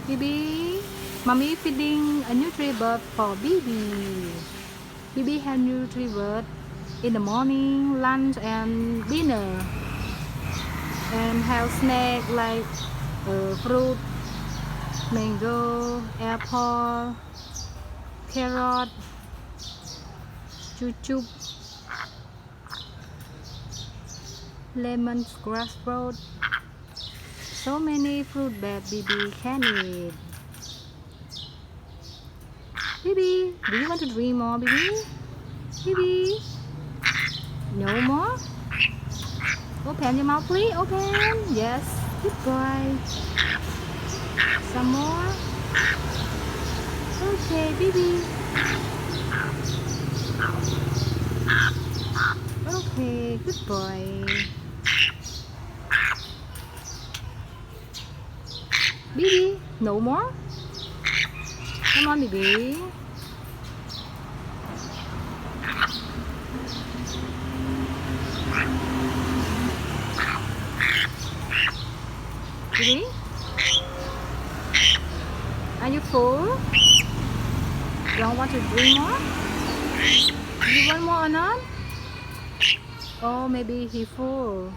Bibi, mommy feeding a Nutribird for Bibi. Bibi have Nutribird in the morning, lunch and dinner, and have snack like fruit, mango, apple, carrot, chuchup, lemon, grass fruit. So many fruit that Bibi can eat. Bibi, do you want to drink more, Bibi? Bibi, no more? Open your mouth, please. Open. Yes. Good boy. Some more. Okay, Bibi. Okay, good boy. Bibi, no more? Come on, Bibi. Bibi? Are you full? Don't want to drink more? You want more or not? Oh, maybe he full.